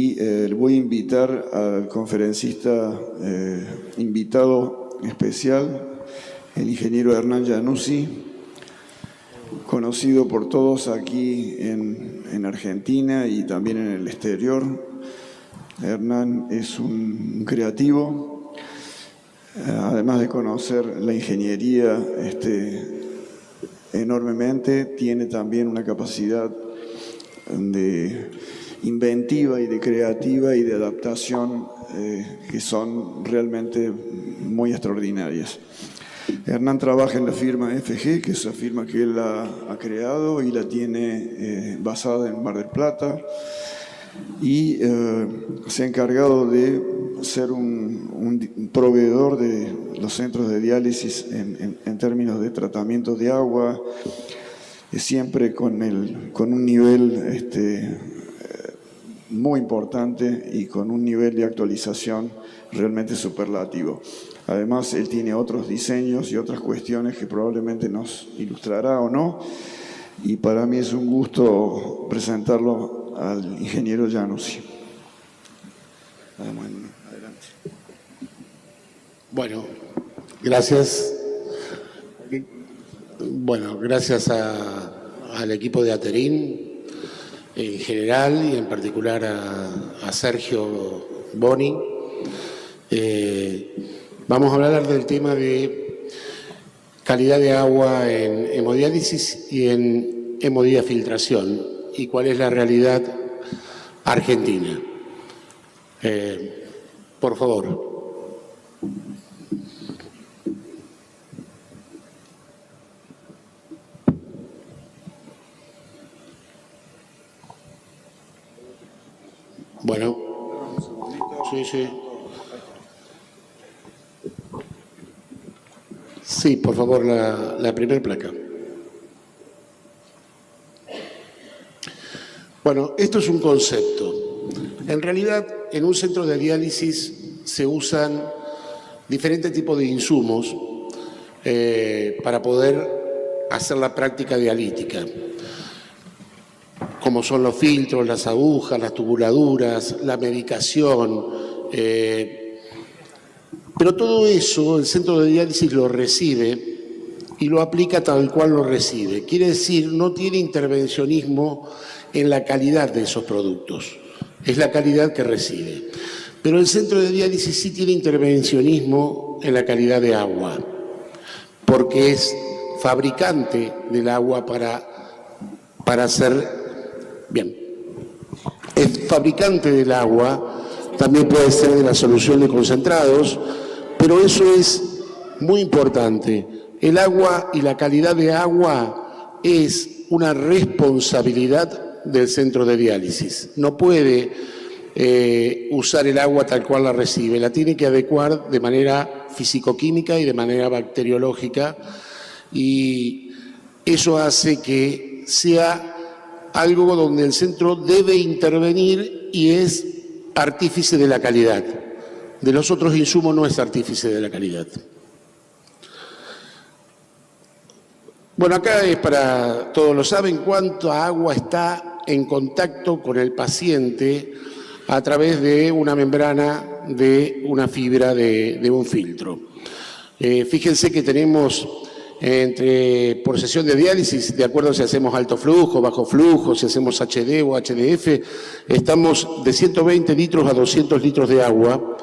Voy a invitar al conferencista invitado especial, el ingeniero Hernán Januzzi, conocido por todos aquí en Argentina y también en el exterior. Hernán es un creativo, además de conocer la ingeniería enormemente, tiene también una capacidad de inventiva y de creativa y de adaptación que son realmente muy extraordinarias. Hernán trabaja en la firma FG, que es la firma que él ha creado y la tiene basada en Mar del Plata, y se ha encargado de ser un proveedor de los centros de diálisis en términos de tratamiento de agua, siempre con un nivel muy importante y con un nivel de actualización realmente superlativo. Además, él tiene otros diseños y otras cuestiones que probablemente nos ilustrará o no, y para mí es un gusto presentarlo al ingeniero Januzzi. Adelante. Bueno, gracias. Bueno, gracias al equipo de Aterín en general y en particular a Sergio Boni. Vamos a hablar del tema de calidad de agua en hemodiálisis y en hemodiafiltración y cuál es la realidad argentina. Por favor. Bueno, sí. Sí, por favor, la primera placa. Bueno, esto es un concepto. En realidad, en un centro de diálisis se usan diferentes tipos de insumos para poder hacer la práctica dialítica, como son los filtros, las agujas, las tubuladuras, la medicación. Pero todo eso el centro de diálisis lo recibe y lo aplica tal cual lo recibe. Quiere decir, no tiene intervencionismo en la calidad de esos productos. Es la calidad que recibe. Pero el centro de diálisis sí tiene intervencionismo en la calidad de agua, porque es fabricante del agua para hacer... Bien, es fabricante del agua, también puede ser de la solución de concentrados, pero eso es muy importante. El agua y la calidad de agua es una responsabilidad del centro de diálisis. No puede usar el agua tal cual la recibe, la tiene que adecuar de manera fisicoquímica y de manera bacteriológica, y eso hace que sea algo donde el centro debe intervenir y es artífice de la calidad. De los otros insumos no es artífice de la calidad. Bueno, acá es para, todos lo saben, cuánta agua está en contacto con el paciente a través de una membrana de una fibra de un filtro. Fíjense que tenemos por sesión de diálisis, de acuerdo si hacemos alto flujo, bajo flujo, si hacemos HD o HDF, estamos de 120 litros a 200 litros de agua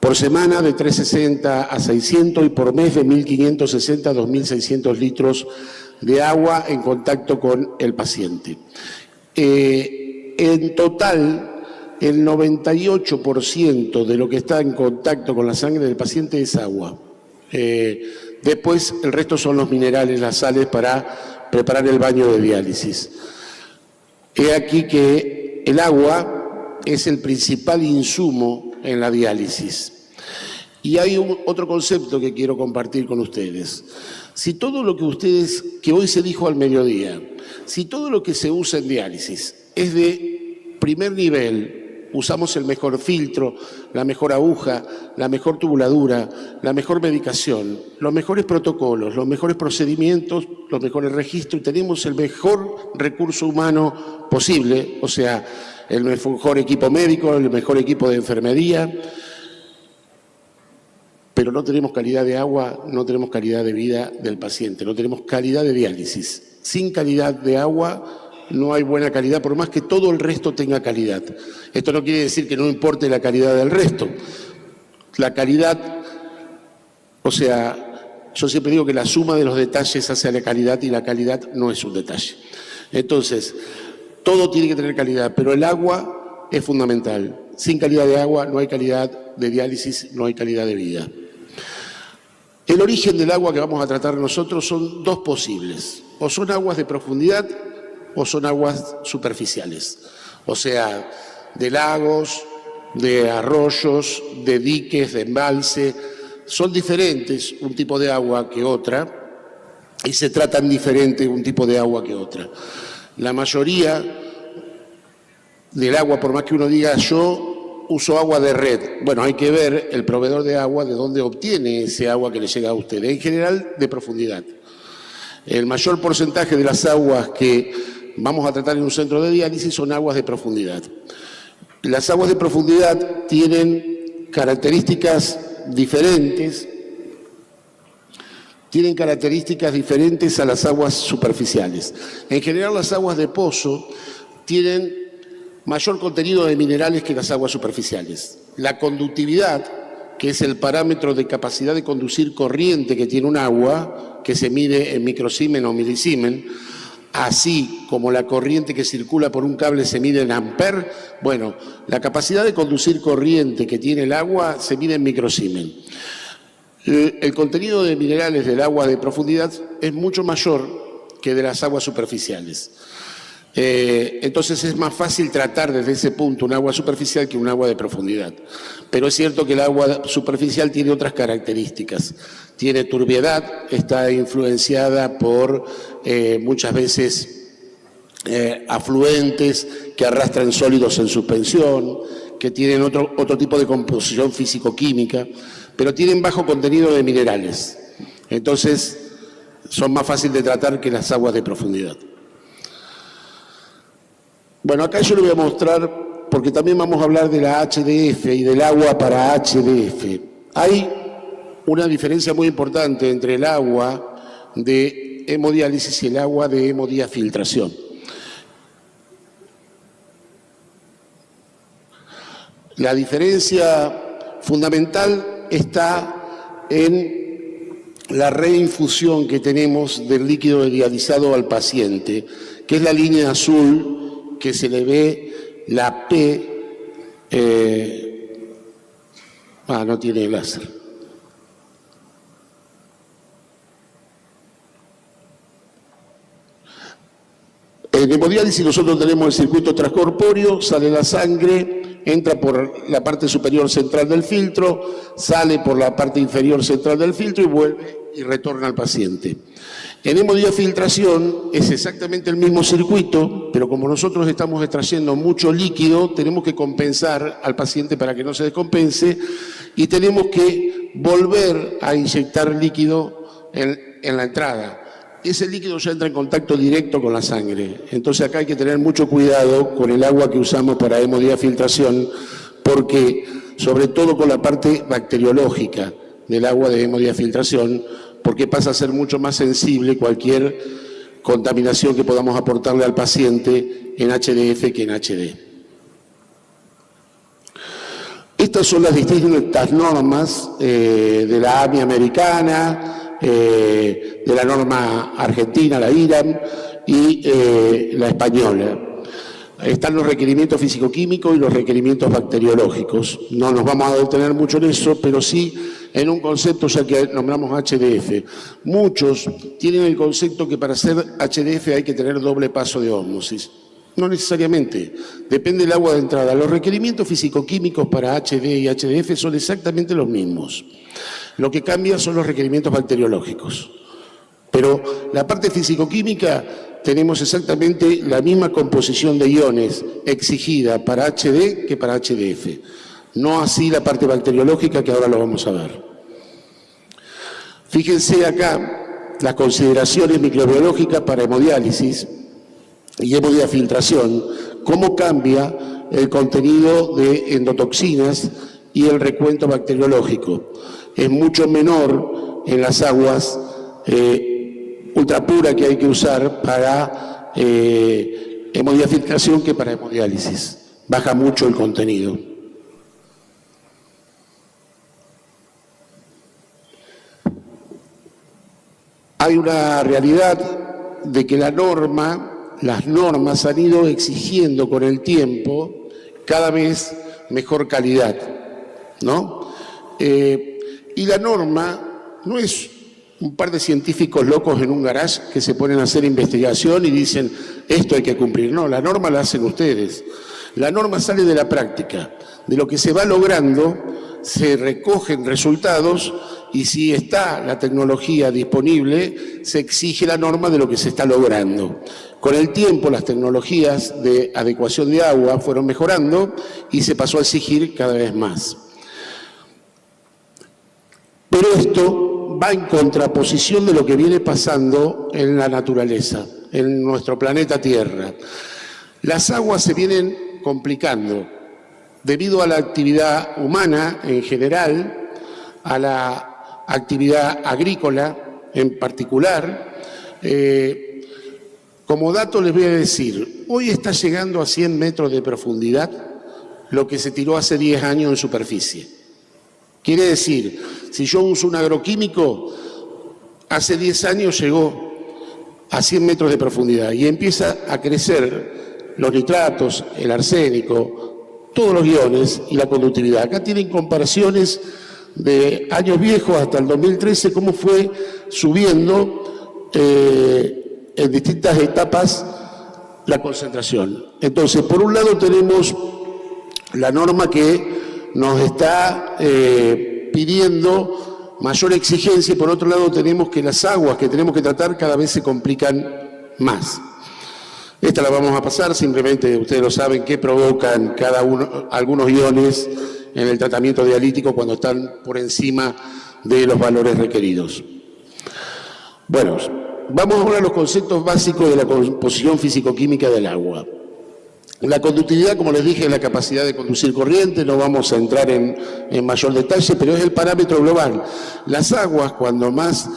por semana, de 360 a 600, y por mes de 1.560 a 2.600 litros de agua en contacto con el paciente. En total, el 98% de lo que está en contacto con la sangre del paciente es agua. Después, el resto son los minerales, las sales para preparar el baño de diálisis. He aquí que el agua es el principal insumo en la diálisis. Y hay otro concepto que quiero compartir con ustedes. Si todo lo que hoy se dijo al mediodía, si todo lo que se usa en diálisis es de primer nivel, usamos el mejor filtro, la mejor aguja, la mejor tubuladura, la mejor medicación, los mejores protocolos, los mejores procedimientos, los mejores registros, y tenemos el mejor recurso humano posible, o sea, el mejor equipo médico, el mejor equipo de enfermería, pero no tenemos calidad de agua, no tenemos calidad de vida del paciente, no tenemos calidad de diálisis. Sin calidad de agua no hay buena calidad, por más que todo el resto tenga calidad. Esto no quiere decir que no importe la calidad del resto. La calidad, o sea, yo siempre digo que la suma de los detalles hace a la calidad y la calidad no es un detalle. Entonces, todo tiene que tener calidad, pero el agua es fundamental. Sin calidad de agua no hay calidad de diálisis, no hay calidad de vida. El origen del agua que vamos a tratar nosotros son dos posibles. O son aguas de profundidad o son aguas superficiales. O sea, de lagos, de arroyos, de diques, de embalse. Son diferentes un tipo de agua que otra y se tratan diferente un tipo de agua que otra. La mayoría del agua, por más que uno diga yo uso agua de red, bueno, hay que ver el proveedor de agua de dónde obtiene ese agua que le llega a usted, en general de profundidad. El mayor porcentaje de las aguas que vamos a tratar en un centro de diálisis son aguas de profundidad. Las aguas de profundidad tienen características diferentes a las aguas superficiales. En general, las aguas de pozo tienen mayor contenido de minerales que las aguas superficiales. La conductividad, que es el parámetro de capacidad de conducir corriente que tiene un agua, que se mide en microsiemen o milisiemen, así como la corriente que circula por un cable se mide en amper, bueno, la capacidad de conducir corriente que tiene el agua se mide en microsiemen. El contenido de minerales del agua de profundidad es mucho mayor que de las aguas superficiales. Entonces es más fácil tratar desde ese punto un agua superficial que un agua de profundidad. Pero es cierto que el agua superficial tiene otras características. Tiene turbiedad, está influenciada por muchas veces afluentes que arrastran sólidos en suspensión, que tienen otro tipo de composición físico-química, pero tienen bajo contenido de minerales. Entonces son más fáciles de tratar que las aguas de profundidad. Bueno, acá yo le voy a mostrar, porque también vamos a hablar de la HDF y del agua para HDF. Hay una diferencia muy importante entre el agua de hemodiálisis y el agua de hemodiafiltración. La diferencia fundamental está en la reinfusión que tenemos del líquido dializado al paciente, que es la línea azul, que se le ve la P, no tiene láser. En hemodiálisis nosotros tenemos el circuito transcorpóreo, sale la sangre, entra por la parte superior central del filtro, sale por la parte inferior central del filtro y vuelve y retorna al paciente. En hemodiafiltración es exactamente el mismo circuito, pero como nosotros estamos extrayendo mucho líquido, tenemos que compensar al paciente para que no se descompense y tenemos que volver a inyectar líquido en la entrada. Ese líquido ya entra en contacto directo con la sangre. Entonces acá hay que tener mucho cuidado con el agua que usamos para hemodiafiltración, porque sobre todo con la parte bacteriológica del agua de hemodiafiltración, porque pasa a ser mucho más sensible cualquier contaminación que podamos aportarle al paciente en HDF que en HD. Estas son las distintas normas de la AMI americana, de la norma argentina, la IRAM, y la española. Están los requerimientos físico-químicos y los requerimientos bacteriológicos. No nos vamos a detener mucho en eso, pero sí en un concepto, ya que nombramos HDF. Muchos tienen el concepto que para hacer HDF hay que tener doble paso de ósmosis. No necesariamente, depende del agua de entrada. Los requerimientos físico-químicos para HD y HDF son exactamente los mismos. Lo que cambia son los requerimientos bacteriológicos. Pero la parte físico-química tenemos exactamente la misma composición de iones exigida para HD que para HDF. No así la parte bacteriológica, que ahora lo vamos a ver. Fíjense acá las consideraciones microbiológicas para hemodiálisis y hemodiafiltración, cómo cambia el contenido de endotoxinas y el recuento bacteriológico. Es mucho menor en las aguas ultrapuras que hay que usar para hemodiafiltración que para hemodiálisis. Baja mucho el contenido. Hay una realidad de que las normas han ido exigiendo con el tiempo cada vez mejor calidad, ¿no? Y la norma no es un par de científicos locos en un garage que se ponen a hacer investigación y dicen, esto hay que cumplir. No, la norma la hacen ustedes. La norma sale de la práctica, de lo que se va logrando, se recogen resultados y si está la tecnología disponible, se exige la norma de lo que se está logrando. Con el tiempo, las tecnologías de adecuación de agua fueron mejorando y se pasó a exigir cada vez más. Pero esto va en contraposición de lo que viene pasando en la naturaleza, en nuestro planeta Tierra. Las aguas se vienen complicando debido a la actividad humana en general, a la actividad agrícola en particular. Como dato les voy a decir, hoy está llegando a 100 metros de profundidad lo que se tiró hace 10 años en superficie. Quiere decir, si yo uso un agroquímico, hace 10 años llegó a 100 metros de profundidad y empieza a crecer los nitratos, el arsénico, todos los iones y la conductividad. Acá tienen comparaciones de años viejos hasta el 2013, cómo fue subiendo en distintas etapas la concentración. Entonces, por un lado tenemos la norma que nos está pidiendo mayor exigencia y por otro lado tenemos que las aguas que tenemos que tratar cada vez se complican más. Esta la vamos a pasar, simplemente ustedes lo saben, que provocan algunos iones en el tratamiento dialítico cuando están por encima de los valores requeridos. Bueno, vamos ahora a los conceptos básicos de la composición físico-química del agua. La conductividad, como les dije, es la capacidad de conducir corriente, no vamos a entrar en mayor detalle, pero es el parámetro global. Las aguas, cuando más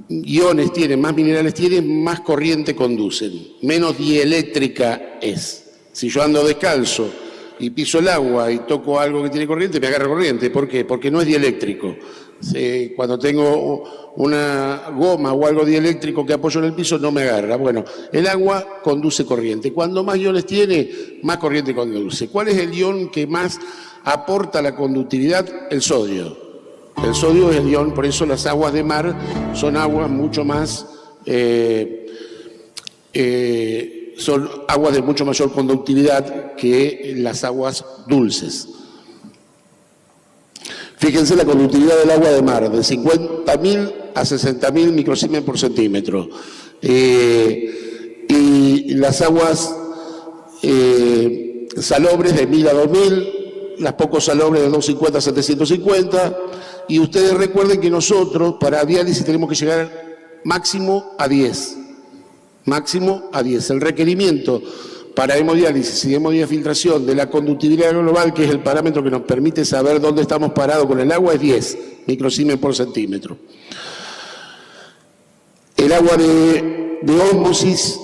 iones tienen, más minerales tienen, más corriente conducen, menos dieléctrica es. Si yo ando descalzo y piso el agua y toco algo que tiene corriente, me agarra corriente. ¿Por qué? Porque no es dieléctrico. Cuando tengo una goma o algo dieléctrico que apoyo en el piso, no me agarra. Bueno, el agua conduce corriente. Cuando más iones tiene, más corriente conduce. ¿Cuál es el ion que más aporta la conductividad? El sodio. El sodio es el ion, por eso las aguas de mar son aguas mucho más... son aguas de mucho mayor conductividad que las aguas dulces. Fíjense la conductividad del agua de mar, de 50.000 a 60.000 microsiemens por centímetro. Y las aguas salobres de 1.000 a 2.000, las poco salobres de 250 a 750. Y ustedes recuerden que nosotros para diálisis tenemos que llegar máximo a 10. Máximo a 10. El requerimiento para hemodiálisis y hemodiafiltración de la conductividad global, que es el parámetro que nos permite saber dónde estamos parados con el agua, es 10 microsiemens por centímetro. El agua de ósmosis,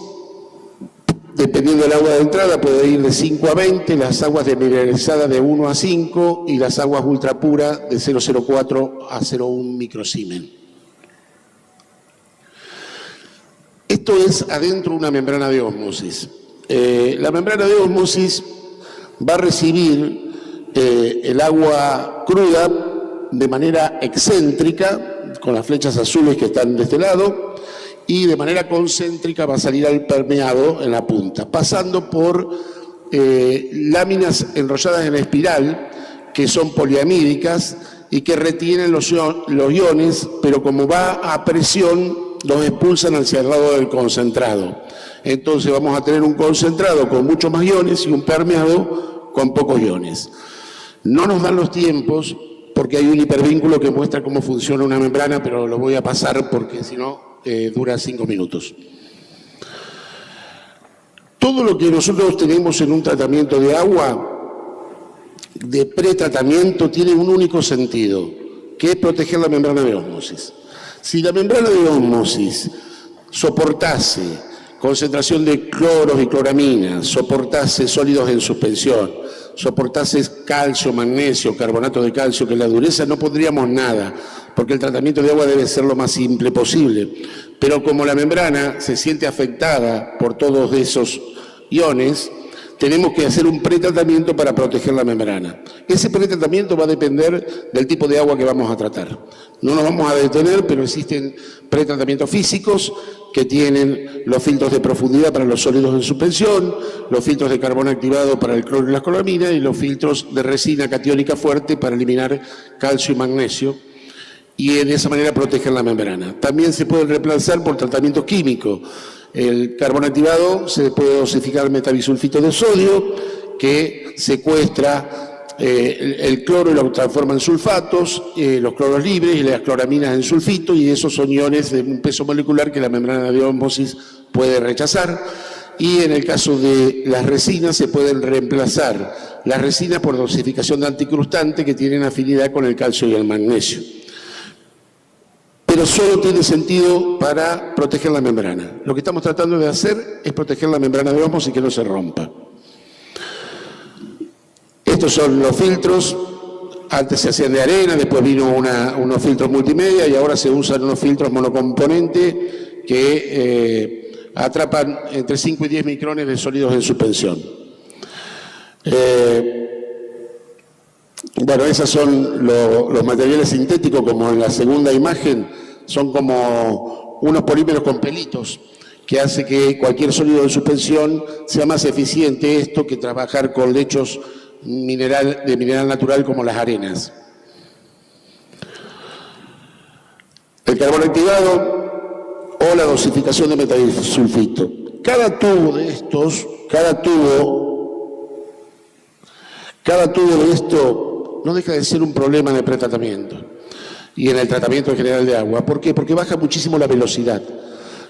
dependiendo del agua de entrada, puede ir de 5 a 20, las aguas demineralizadas de 1 a 5 y las aguas ultrapuras de 0,04 a 0,1 microsiemens. Esto es adentro de una membrana de ósmosis. La membrana de ósmosis va a recibir el agua cruda de manera excéntrica, con las flechas azules que están de este lado, y de manera concéntrica va a salir al permeado en la punta, pasando por láminas enrolladas en espiral, que son poliamídicas y que retienen los iones, pero como va a presión, los expulsan hacia el lado del concentrado. Entonces vamos a tener un concentrado con muchos más iones y un permeado con pocos iones. No nos dan los tiempos porque hay un hipervínculo que muestra cómo funciona una membrana, pero lo voy a pasar porque si no dura 5 minutos. Todo lo que nosotros tenemos en un tratamiento de agua, de pretratamiento, tiene un único sentido, que es proteger la membrana de ósmosis. Si la membrana de ósmosis soportase concentración de cloros y cloraminas, soportase sólidos en suspensión, soportase calcio, magnesio, carbonato de calcio, que la dureza, no pondríamos nada, porque el tratamiento de agua debe ser lo más simple posible. Pero como la membrana se siente afectada por todos esos iones, tenemos que hacer un pretratamiento para proteger la membrana. Ese pretratamiento va a depender del tipo de agua que vamos a tratar. No nos vamos a detener, pero existen pretratamientos físicos que tienen los filtros de profundidad para los sólidos en suspensión, los filtros de carbono activado para el cloro y las cloraminas y los filtros de resina catiónica fuerte para eliminar calcio y magnesio, y de esa manera protegen la membrana. También se pueden reemplazar por tratamientos químicos. El carbono activado se puede dosificar metabisulfito de sodio, que secuestra el cloro y lo transforma en sulfatos, los cloros libres y las cloraminas en sulfito, y esos son iones de un peso molecular que la membrana de ósmosis puede rechazar. Y en el caso de las resinas se pueden reemplazar las resinas por dosificación de anticrustante que tienen afinidad con el calcio y el magnesio. Pero solo tiene sentido para proteger la membrana. Lo que estamos tratando de hacer es proteger la membrana de ósmosis y que no se rompa. Estos son los filtros. Antes se hacían de arena, después vino unos filtros multimedia y ahora se usan unos filtros monocomponente que atrapan entre 5 y 10 micrones de sólidos en suspensión. Bueno, esos son los materiales sintéticos, como en la segunda imagen, son como unos polímeros con pelitos, que hace que cualquier sólido de suspensión sea más eficiente esto que trabajar con lechos de mineral natural como las arenas. El carbono activado o la dosificación de metabisulfito. Cada tubo de esto no deja de ser un problema de pretratamiento y en el tratamiento en general de agua. ¿Por qué? Porque baja muchísimo la velocidad.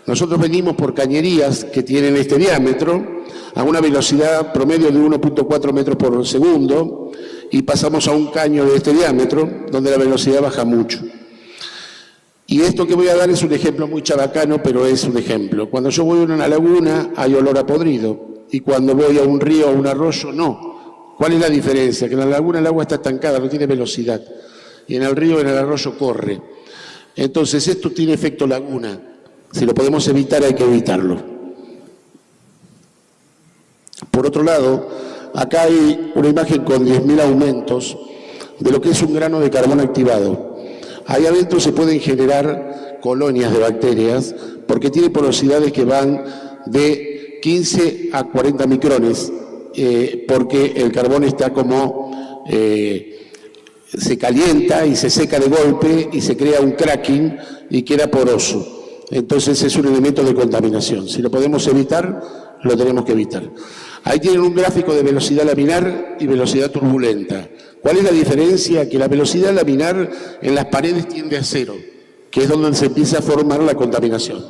Nosotros venimos por cañerías que tienen este diámetro a una velocidad promedio de 1.4 metros por segundo y pasamos a un caño de este diámetro donde la velocidad baja mucho. Y esto que voy a dar es un ejemplo muy chabacano, pero es un ejemplo. Cuando yo voy a una laguna hay olor a podrido y cuando voy a un río o un arroyo no. ¿Cuál es la diferencia? Que en la laguna el agua está estancada, no tiene velocidad. Y en el río, en el arroyo, corre. Entonces, esto tiene efecto laguna. Si lo podemos evitar, hay que evitarlo. Por otro lado, acá hay una imagen con 10.000 aumentos de lo que es un grano de carbono activado. Ahí adentro se pueden generar colonias de bacterias porque tiene porosidades que van de 15 a 40 micrones. Porque el carbón está como se calienta y se seca de golpe y se crea un cracking y queda poroso. Entonces es un elemento de contaminación. Si lo podemos evitar, lo tenemos que evitar. Ahí tienen un gráfico de velocidad laminar y velocidad turbulenta. ¿Cuál es la diferencia? Que la velocidad laminar en las paredes tiende a cero, que es donde se empieza a formar la contaminación,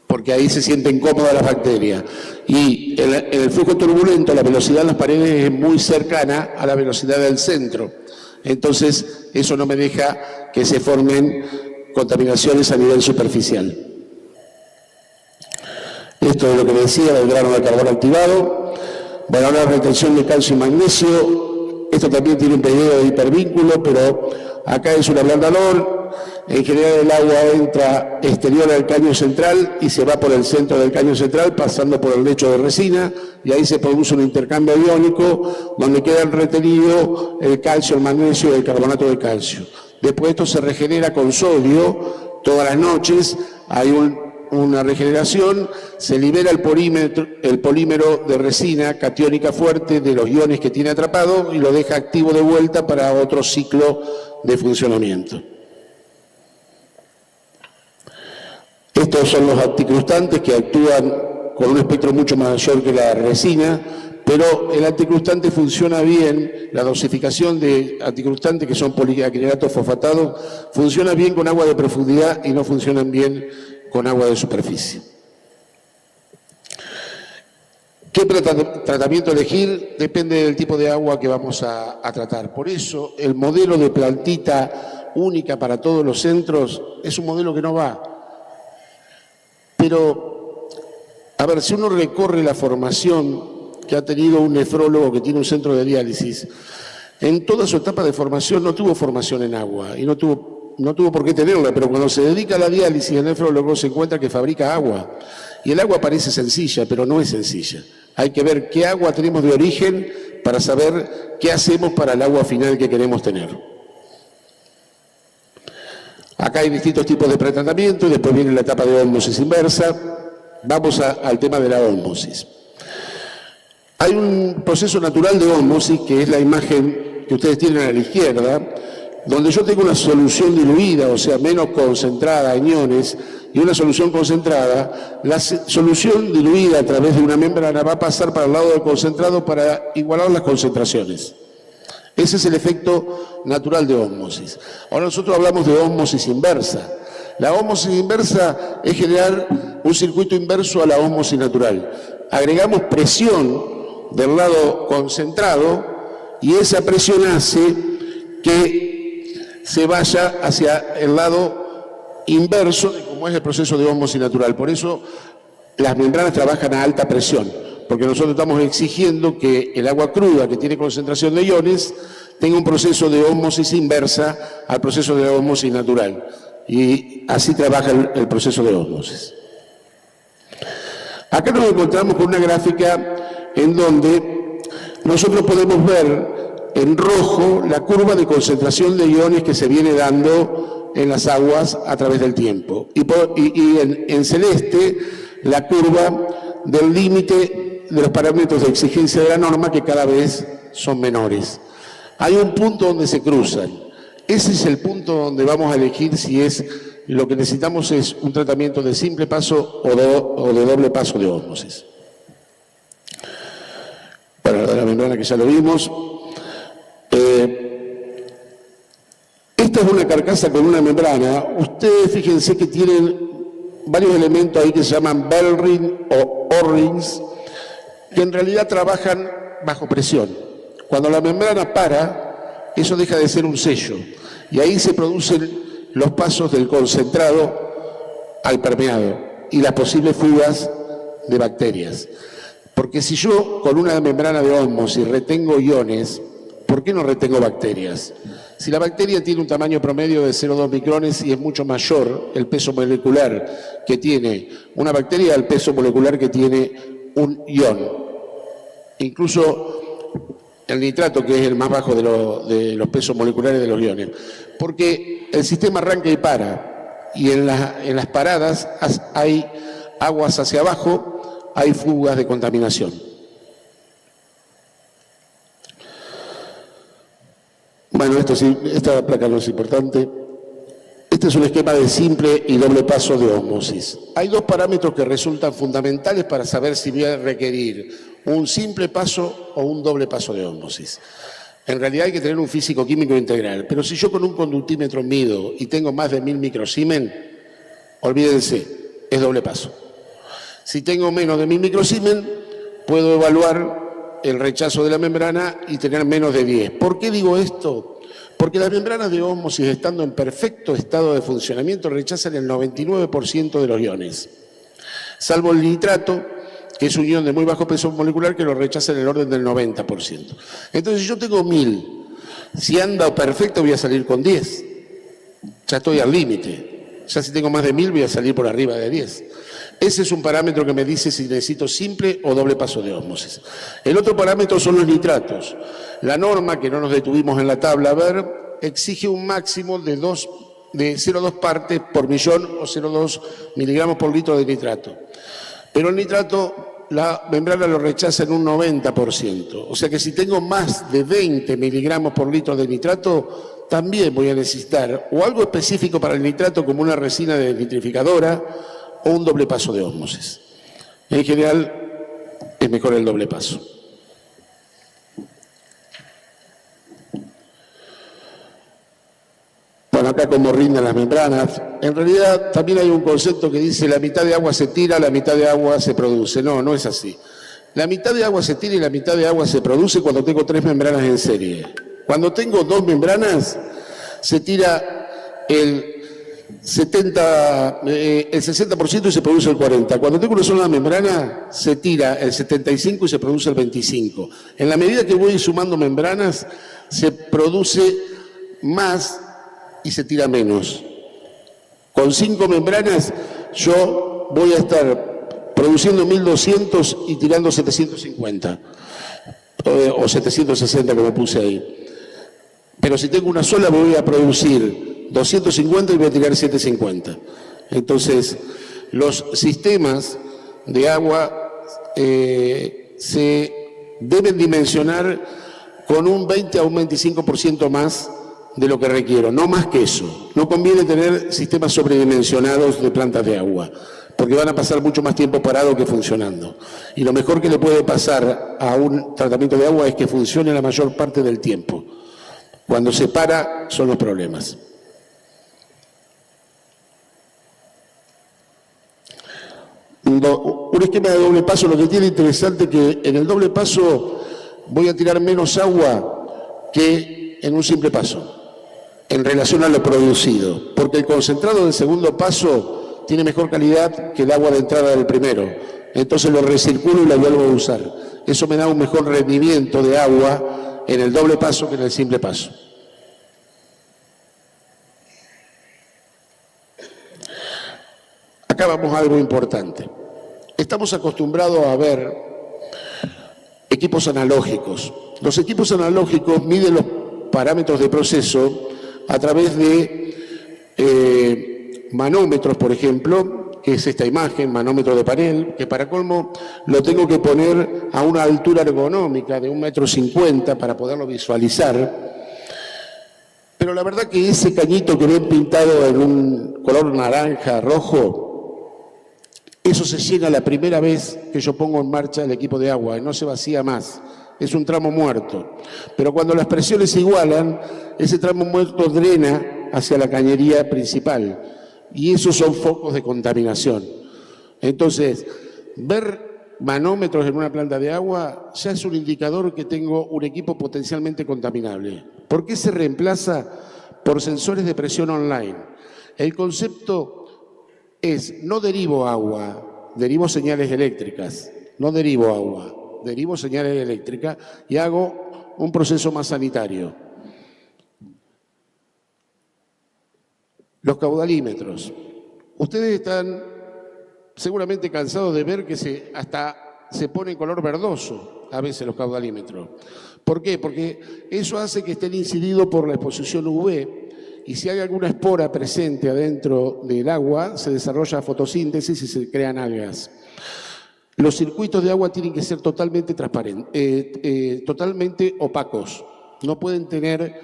porque ahí se sienten cómodas las bacterias. Y en el flujo turbulento la velocidad en las paredes es muy cercana a la velocidad del centro. Entonces, eso no me deja que se formen contaminaciones a nivel superficial. Esto es lo que decía del grano de carbono activado. Bueno, ahora la retención de calcio y magnesio. Esto también tiene un periodo de hipervínculo, pero acá es un ablandador. En general el agua entra exterior al caño central y se va por el centro del caño central pasando por el lecho de resina y ahí se produce un intercambio iónico donde quedan retenidos el calcio, el magnesio y el carbonato de calcio. Después esto se regenera con sodio todas las noches, hay una regeneración, se libera el polímero de resina catiónica fuerte de los iones que tiene atrapado y lo deja activo de vuelta para otro ciclo de funcionamiento. Estos son los anticrustantes que actúan con un espectro mucho mayor que la resina, pero el anticrustante funciona bien, la dosificación de anticrustantes, que son poliacrilatos fosfatados, funciona bien con agua de profundidad y no funcionan bien con agua de superficie. ¿Qué tratamiento elegir? Depende del tipo de agua que vamos a tratar. Por eso, el modelo de plantita única para todos los centros es un modelo que no va. Pero, a ver, si uno recorre la formación que ha tenido un nefrólogo que tiene un centro de diálisis, en toda su etapa de formación no tuvo formación en agua y no tuvo por qué tenerla, pero cuando se dedica a la diálisis, el nefrólogo se encuentra que fabrica agua. Y el agua parece sencilla, pero no es sencilla. Hay que ver qué agua tenemos de origen para saber qué hacemos para el agua final que queremos tener. Acá hay distintos tipos de pretratamiento y después viene la etapa de ósmosis inversa. Vamos al tema de la ósmosis. Hay un proceso natural de ósmosis, que es la imagen que ustedes tienen a la izquierda, donde yo tengo una solución diluida, o sea, menos concentrada en iones, y una solución concentrada. La solución diluida a través de una membrana va a pasar para el lado del concentrado para igualar las concentraciones. Ese es el efecto natural de ósmosis. Ahora nosotros hablamos de ósmosis inversa. La ósmosis inversa es generar un circuito inverso a la ósmosis natural. Agregamos presión del lado concentrado y esa presión hace que se vaya hacia el lado inverso de cómo es el proceso de ósmosis natural. Por eso las membranas trabajan a alta presión, porque nosotros estamos exigiendo que el agua cruda, que tiene concentración de iones, tenga un proceso de ósmosis inversa al proceso de ósmosis natural. Y así trabaja el proceso de ósmosis. Acá nos encontramos con una gráfica en donde nosotros podemos ver en rojo la curva de concentración de iones que se viene dando en las aguas a través del tiempo. Y en celeste la curva del límite de los parámetros de exigencia de la norma, que cada vez son menores. Hay un punto donde se cruzan. Ese es el punto donde vamos a elegir si lo que necesitamos es un tratamiento de simple paso o de doble paso de ósmosis. Para la membrana, que ya lo vimos. Esta es una carcasa con una membrana. Ustedes fíjense que tienen varios elementos ahí que se llaman bell ring o O-rings, que en realidad trabajan bajo presión. Cuando la membrana para, eso deja de ser un sello y ahí se producen los pasos del concentrado al permeado y las posibles fugas de bacterias. Porque si yo con una membrana de ósmosis retengo iones, ¿por qué no retengo bacterias? Si la bacteria tiene un tamaño promedio de 0,2 micrones y es mucho mayor el peso molecular que tiene una bacteria al peso molecular que tiene un ion. Incluso el nitrato, que es el más bajo de los pesos moleculares de los iones. Porque el sistema arranca y para. Y en las paradas hay aguas hacia abajo, hay fugas de contaminación. Bueno, esta placa no es importante. Este es un esquema de simple y doble paso de ósmosis. Hay dos parámetros que resultan fundamentales para saber si voy a requerir un simple paso o un doble paso de ósmosis. En realidad hay que tener un físico-químico integral, pero si yo con un conductímetro mido y tengo más de 1000 microsiemens, olvídense, es doble paso. Si tengo menos de 1000 microsiemens, puedo evaluar el rechazo de la membrana y tener menos de 10. ¿Por qué digo esto? Porque las membranas de ósmosis, estando en perfecto estado de funcionamiento, rechazan el 99% de los iones, salvo el nitrato, que es un ion de muy bajo peso molecular, que lo rechaza en el orden del 90%. Entonces, si yo tengo 1000, si anda perfecto voy a salir con 10. Ya estoy al límite. Ya si tengo más de 1000 voy a salir por arriba de 10. Ese es un parámetro que me dice si necesito simple o doble paso de ósmosis. El otro parámetro son los nitratos. La norma, que no nos detuvimos en la tabla a ver, exige un máximo de 0,2 partes por millón o 0,2 miligramos por litro de nitrato. Pero el nitrato, la membrana lo rechaza en un 90%. O sea que si tengo más de 20 miligramos por litro de nitrato, también voy a necesitar o algo específico para el nitrato, como una resina desnitrificadora, o un doble paso de ósmosis. En general, es mejor el doble paso. Bueno, acá cómo rinden las membranas. En realidad también hay un concepto que dice la mitad de agua se tira, la mitad de agua se produce. No, no es así. La mitad de agua se tira y la mitad de agua se produce cuando tengo 3 membranas en serie. Cuando tengo 2 membranas, se tira el 60% y se produce el 40%. Cuando tengo una sola membrana, se tira el 75% y se produce el 25%. En la medida que voy sumando membranas, se produce más y se tira menos. Con 5 membranas, yo voy a estar produciendo 1200 y tirando 750 o 760 que me puse ahí. Pero si tengo una sola voy a producir 250 y voy a tirar 750. Entonces, los sistemas de agua se deben dimensionar con un 20 a un 25% más de lo que requiero, no más que eso. No conviene tener sistemas sobredimensionados de plantas de agua, porque van a pasar mucho más tiempo parado que funcionando. Y lo mejor que le puede pasar a un tratamiento de agua es que funcione la mayor parte del tiempo. Cuando se para, son los problemas. Un esquema de doble paso, lo que tiene interesante es que en el doble paso voy a tirar menos agua que en un simple paso, en relación a lo producido, porque el concentrado del segundo paso tiene mejor calidad que el agua de entrada del primero. Entonces lo recirculo y lo vuelvo a usar. Eso me da un mejor rendimiento de agua en el doble paso que en el simple paso. Acá vamos a algo importante. Estamos acostumbrados a ver equipos analógicos. Los equipos analógicos miden los parámetros de proceso a través de manómetros, por ejemplo, que es esta imagen, manómetro de panel, que para colmo lo tengo que poner a una altura ergonómica de 1,50 m para poderlo visualizar. Pero la verdad que ese cañito que ven pintado en un color naranja, rojo, eso se llena la primera vez que yo pongo en marcha el equipo de agua y no se vacía más. Es un tramo muerto. Pero cuando las presiones se igualan, ese tramo muerto drena hacia la cañería principal. Y esos son focos de contaminación. Entonces, ver manómetros en una planta de agua ya es un indicador que tengo un equipo potencialmente contaminable. ¿Por qué se reemplaza por sensores de presión online? El concepto es, no derivo agua, derivo señales eléctricas. No derivo agua, derivo señales eléctricas y hago un proceso más sanitario. Los caudalímetros. Ustedes están seguramente cansados de ver que hasta se pone en color verdoso a veces los caudalímetros. ¿Por qué? Porque eso hace que estén incididos por la exposición UV y si hay alguna espora presente adentro del agua, se desarrolla fotosíntesis y se crean algas. Los circuitos de agua tienen que ser totalmente transparentes, totalmente opacos. No pueden tener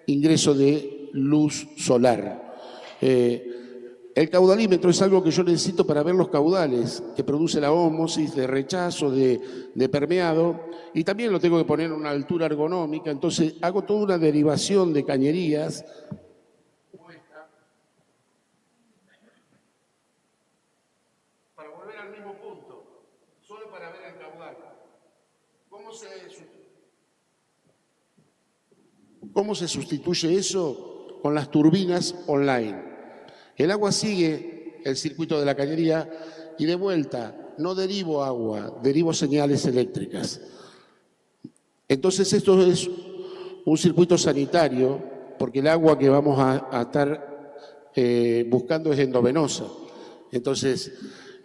ingreso de luz solar. El caudalímetro es algo que yo necesito para ver los caudales que produce la ósmosis de rechazo, de permeado, y también lo tengo que poner a una altura ergonómica. Entonces hago toda una derivación de cañerías para volver al mismo punto, solo para ver el caudal. ¿Cómo se sustituye eso? Con las turbinas online. El agua sigue el circuito de la cañería y de vuelta no derivo agua, derivo señales eléctricas. Entonces esto es un circuito sanitario porque el agua que vamos a estar buscando es endovenosa. Entonces,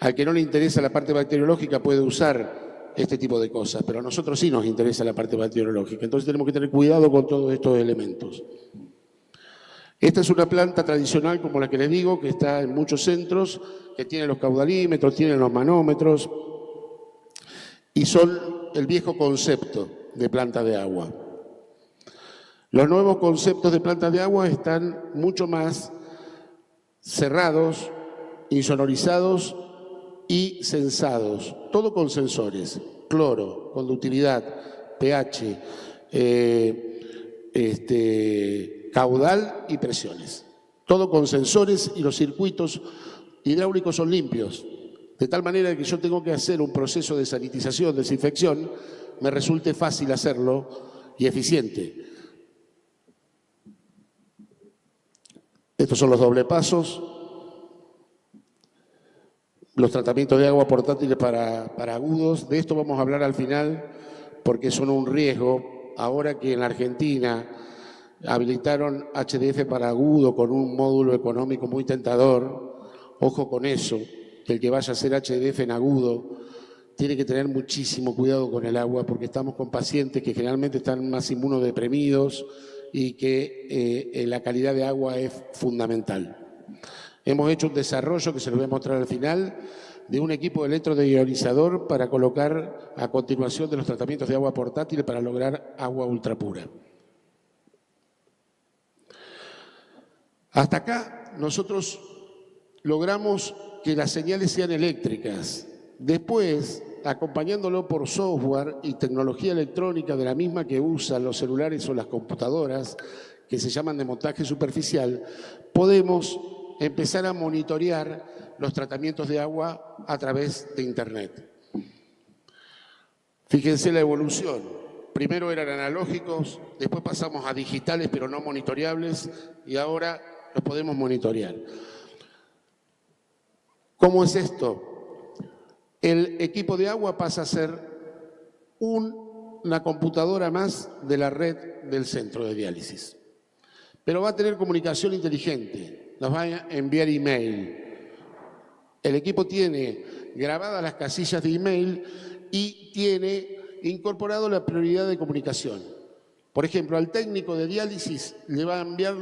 al que no le interesa la parte bacteriológica puede usar este tipo de cosas, pero a nosotros sí nos interesa la parte bacteriológica. Entonces tenemos que tener cuidado con todos estos elementos. Esta es una planta tradicional, como la que les digo, que está en muchos centros, que tiene los caudalímetros, tiene los manómetros, y son el viejo concepto de planta de agua. Los nuevos conceptos de planta de agua están mucho más cerrados, insonorizados y sensados, todo con sensores, cloro, conductividad, pH, caudal y presiones. Todo con sensores y los circuitos hidráulicos son limpios. De tal manera que yo tengo que hacer un proceso de sanitización, desinfección, me resulte fácil hacerlo y eficiente. Estos son los doble pasos. Los tratamientos de agua portátiles para agudos. De esto vamos a hablar al final porque son un riesgo. Ahora que en la Argentina habilitaron HDF para agudo con un módulo económico muy tentador, ojo con eso, que el que vaya a hacer HDF en agudo tiene que tener muchísimo cuidado con el agua porque estamos con pacientes que generalmente están más inmunodeprimidos y que la calidad de agua es fundamental. Hemos hecho un desarrollo que se lo voy a mostrar al final de un equipo electrodeionizador para colocar a continuación de los tratamientos de agua portátil para lograr agua ultrapura. Hasta acá nosotros logramos que las señales sean eléctricas. Después, acompañándolo por software y tecnología electrónica de la misma que usan los celulares o las computadoras, que se llaman de montaje superficial, podemos empezar a monitorear los tratamientos de agua a través de Internet. Fíjense la evolución. Primero eran analógicos, después pasamos a digitales pero no monitoreables y ahora los podemos monitorear. ¿Cómo es esto? El equipo de agua pasa a ser una computadora más de la red del centro de diálisis. Pero va a tener comunicación inteligente, nos va a enviar email. El equipo tiene grabadas las casillas de email y tiene incorporado la prioridad de comunicación. Por ejemplo, al técnico de diálisis le va a enviar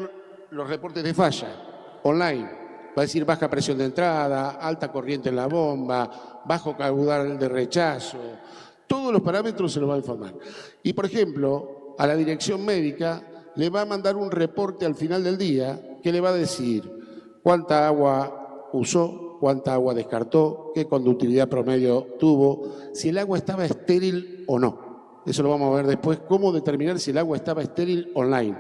los reportes de falla online. Va a decir baja presión de entrada, alta corriente en la bomba, bajo caudal de rechazo. Todos los parámetros se los va a informar. Y, por ejemplo, a la dirección médica le va a mandar un reporte al final del día que le va a decir cuánta agua usó, cuánta agua descartó, qué conductividad promedio tuvo, si el agua estaba estéril o no. Eso lo vamos a ver después, cómo determinar si el agua estaba estéril online.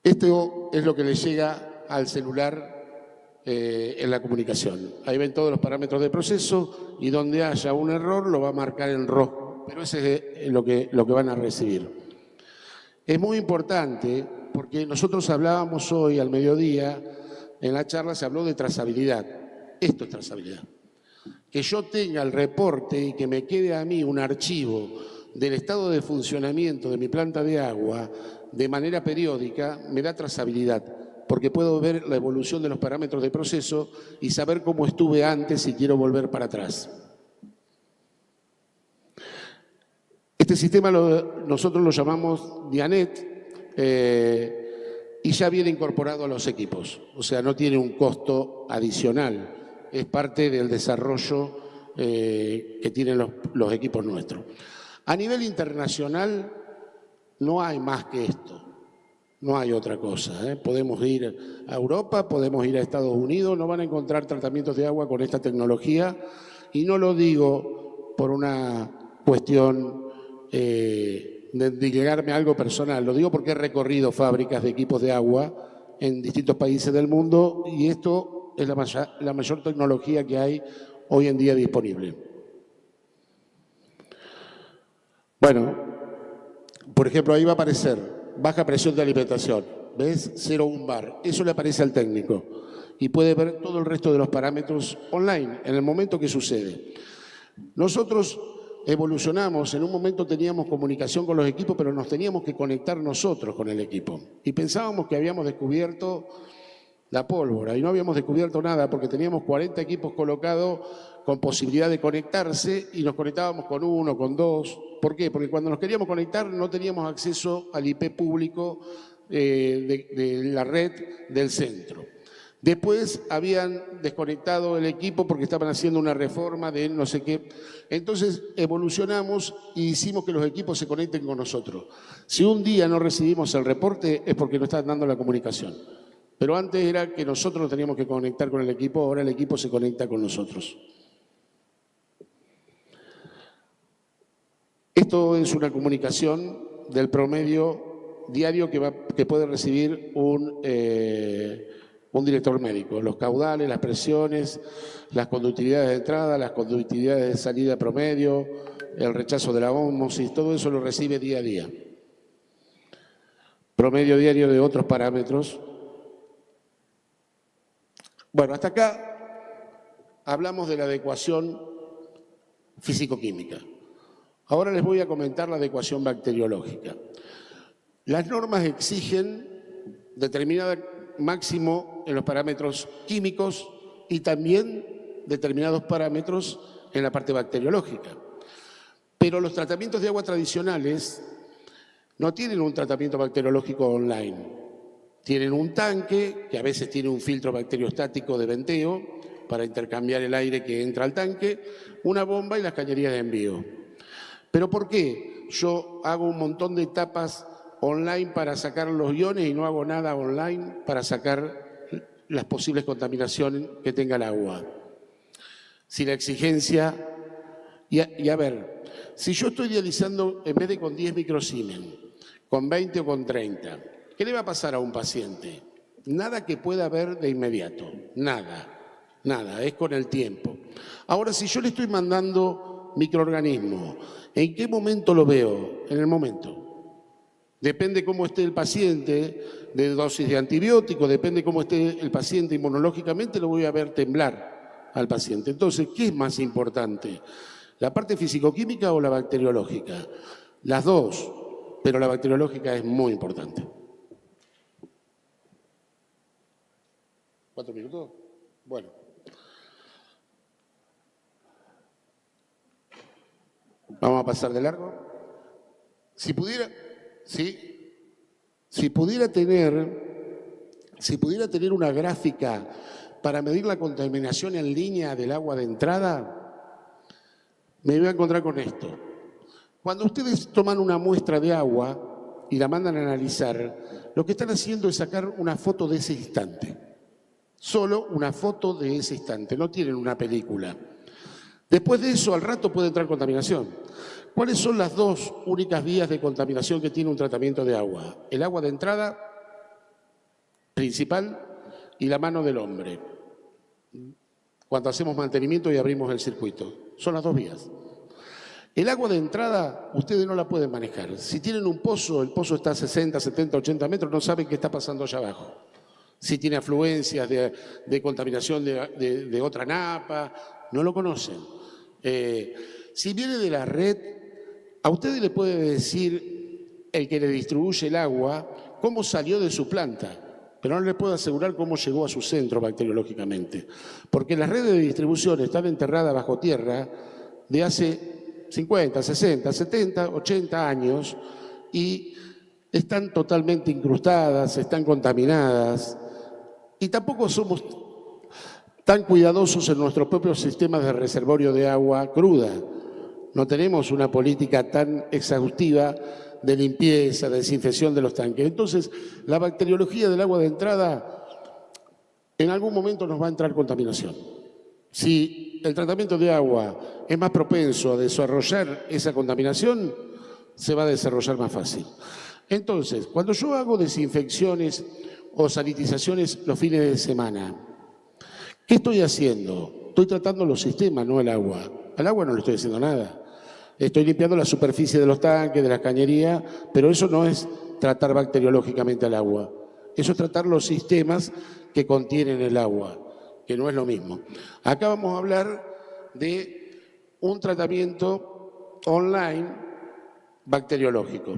Esto es lo que le llega al celular en la comunicación. Ahí ven todos los parámetros de proceso y donde haya un error lo va a marcar en rojo, pero ese es lo que van a recibir. Es muy importante porque nosotros hablábamos hoy al mediodía, en la charla se habló de trazabilidad. Esto es trazabilidad. Que yo tenga el reporte y que me quede a mí un archivo del estado de funcionamiento de mi planta de agua de manera periódica me da trazabilidad, porque puedo ver la evolución de los parámetros de proceso y saber cómo estuve antes si quiero volver para atrás. Este sistema nosotros lo llamamos Dianet y ya viene incorporado a los equipos, o sea, no tiene un costo adicional, es parte del desarrollo que tienen los equipos nuestros. A nivel internacional no hay más que esto, no hay otra cosa. Podemos ir a Europa, podemos ir a Estados Unidos, no van a encontrar tratamientos de agua con esta tecnología y no lo digo por una cuestión de llegarme a algo personal, lo digo porque he recorrido fábricas de equipos de agua en distintos países del mundo y esto es la mayor tecnología que hay hoy en día disponible. Bueno, por ejemplo, ahí va a aparecer baja presión de alimentación, ¿ves? 0,1 bar, eso le aparece al técnico y puede ver todo el resto de los parámetros online en el momento que sucede. Nosotros evolucionamos, en un momento teníamos comunicación con los equipos, pero nos teníamos que conectar nosotros con el equipo. Y pensábamos que habíamos descubierto la pólvora y no habíamos descubierto nada porque teníamos 40 equipos colocados con posibilidad de conectarse y nos conectábamos con uno, con dos. ¿Por qué? Porque cuando nos queríamos conectar no teníamos acceso al IP público de la red del centro. Después habían desconectado el equipo porque estaban haciendo una reforma de no sé qué. Entonces evolucionamos y hicimos que los equipos se conecten con nosotros. Si un día no recibimos el reporte es porque no están dando la comunicación. Pero antes era que nosotros nos teníamos que conectar con el equipo, ahora el equipo se conecta con nosotros. Esto es una comunicación del promedio diario que puede recibir un un director médico. Los caudales, las presiones, las conductividades de entrada, las conductividades de salida promedio, el rechazo de la ósmosis, todo eso lo recibe día a día. Promedio diario de otros parámetros. Bueno, hasta acá hablamos de la adecuación físico-química. Ahora les voy a comentar la adecuación bacteriológica. Las normas exigen determinado máximo en los parámetros químicos y también determinados parámetros en la parte bacteriológica. Pero los tratamientos de agua tradicionales no tienen un tratamiento bacteriológico online. Tienen un tanque que a veces tiene un filtro bacteriostático de venteo para intercambiar el aire que entra al tanque, una bomba y las cañerías de envío. ¿Pero por qué yo hago un montón de etapas online para sacar los iones y no hago nada online para sacar las posibles contaminaciones que tenga el agua? Si la exigencia... Y a ver, si yo estoy dializando en vez de con 10 microsiemens, con 20 o con 30, ¿qué le va a pasar a un paciente? Nada que pueda ver de inmediato, nada, es con el tiempo. Ahora, si yo le estoy mandando microorganismos, ¿en qué momento lo veo? En el momento. Depende cómo esté el paciente, de dosis de antibiótico, depende cómo esté el paciente inmunológicamente, lo voy a ver temblar al paciente. Entonces, ¿qué es más importante? ¿La parte fisicoquímica o la bacteriológica? Las dos, pero la bacteriológica es muy importante. ¿4 minutos? Bueno. Vamos a pasar de largo. Si pudiera tener una gráfica para medir la contaminación en línea del agua de entrada, me voy a encontrar con esto. Cuando ustedes toman una muestra de agua y la mandan a analizar, lo que están haciendo es sacar una foto de ese instante. Solo una foto de ese instante, no tienen una película. Después de eso, al rato puede entrar contaminación. ¿Cuáles son las dos únicas vías de contaminación que tiene un tratamiento de agua? El agua de entrada principal y la mano del hombre. Cuando hacemos mantenimiento y abrimos el circuito. Son las dos vías. El agua de entrada ustedes no la pueden manejar. Si tienen un pozo, el pozo está a 60, 70, 80 metros, no saben qué está pasando allá abajo. Si tiene afluencias de contaminación de otra napa, no lo conocen. Si viene de la red, a ustedes les puede decir el que le distribuye el agua cómo salió de su planta, pero no les puedo asegurar cómo llegó a su centro bacteriológicamente. Porque las redes de distribución están enterradas bajo tierra de hace 50, 60, 70, 80 años y están totalmente incrustadas, están contaminadas y tampoco somos tan cuidadosos en nuestros propios sistemas de reservorio de agua cruda. No tenemos una política tan exhaustiva de limpieza, de desinfección de los tanques. Entonces, la bacteriología del agua de entrada, en algún momento nos va a entrar contaminación. Si el tratamiento de agua es más propenso a desarrollar esa contaminación, se va a desarrollar más fácil. Entonces, cuando yo hago desinfecciones o sanitizaciones los fines de semana, ¿qué estoy haciendo? Estoy tratando los sistemas, no el agua. Al agua no le estoy haciendo nada. Estoy limpiando la superficie de los tanques, de la cañería, pero eso no es tratar bacteriológicamente al agua. Eso es tratar los sistemas que contienen el agua, que no es lo mismo. Acá vamos a hablar de un tratamiento online bacteriológico.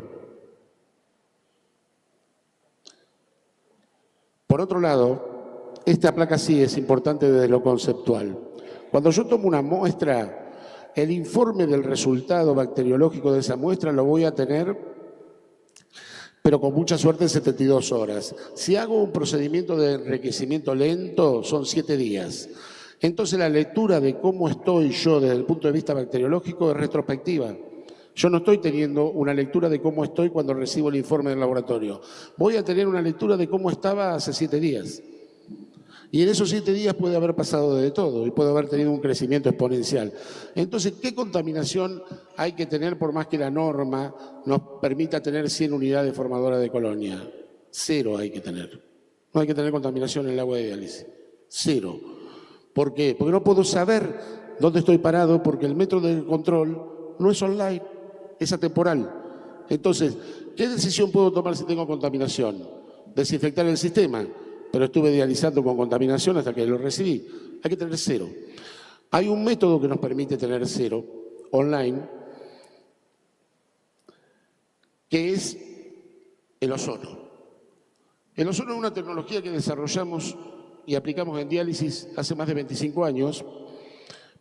Por otro lado, esta placa sí es importante desde lo conceptual. Cuando yo tomo una muestra, el informe del resultado bacteriológico de esa muestra lo voy a tener, pero con mucha suerte en 72 horas. Si hago un procedimiento de enriquecimiento lento, son 7 días. Entonces la lectura de cómo estoy yo desde el punto de vista bacteriológico es retrospectiva. Yo no estoy teniendo una lectura de cómo estoy cuando recibo el informe del laboratorio. Voy a tener una lectura de cómo estaba hace 7 días. Y en esos 7 días puede haber pasado de todo y puede haber tenido un crecimiento exponencial. Entonces, ¿qué contaminación hay que tener por más que la norma nos permita tener 100 unidades formadoras de colonia? 0 hay que tener. no hay que tener contaminación en el agua de diálisis. Cero. ¿Por qué? Porque no puedo saber dónde estoy parado porque el método de control no es online, es atemporal. Entonces, ¿qué decisión puedo tomar si tengo contaminación? Desinfectar el sistema, pero estuve dializando con contaminación hasta que lo recibí. Hay que tener cero. Hay un método que nos permite tener cero online, que es el ozono. El ozono es una tecnología que desarrollamos y aplicamos en diálisis hace más de 25 años,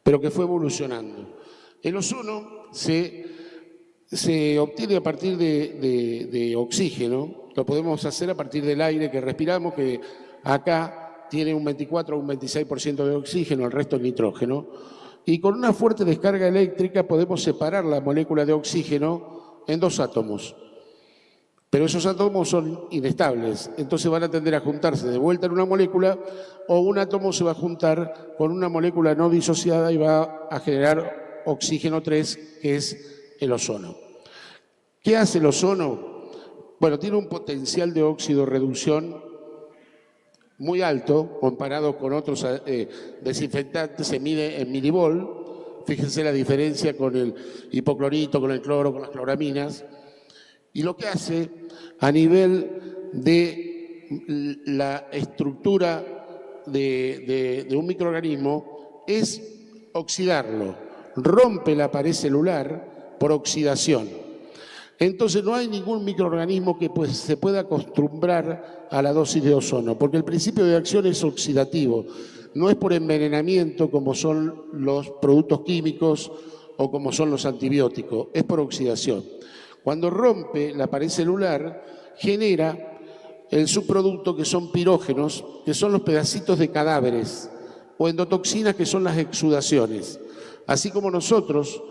pero que fue evolucionando. El ozono se obtiene a partir de oxígeno, lo podemos hacer a partir del aire que respiramos, que acá tiene un 24 o un 26% de oxígeno, el resto es nitrógeno, y con una fuerte descarga eléctrica podemos separar la molécula de oxígeno en dos átomos. Pero esos átomos son inestables, entonces van a tender a juntarse de vuelta en una molécula o un átomo se va a juntar con una molécula no disociada y va a generar oxígeno 3, que es el ozono. ¿Qué hace el ozono? Bueno, tiene un potencial de óxido-reducción muy alto comparado con otros desinfectantes, se mide en milivol. Fíjense la diferencia con el hipoclorito, con el cloro, con las cloraminas. Y lo que hace a nivel de la estructura de un microorganismo es oxidarlo, rompe la pared celular por oxidación. Entonces no hay ningún microorganismo que se pueda acostumbrar a la dosis de ozono, porque el principio de acción es oxidativo, no es por envenenamiento como son los productos químicos o como son los antibióticos, es por oxidación. Cuando rompe la pared celular, genera el subproducto que son pirógenos, que son los pedacitos de cadáveres, o endotoxinas, que son las exudaciones. Así como nosotros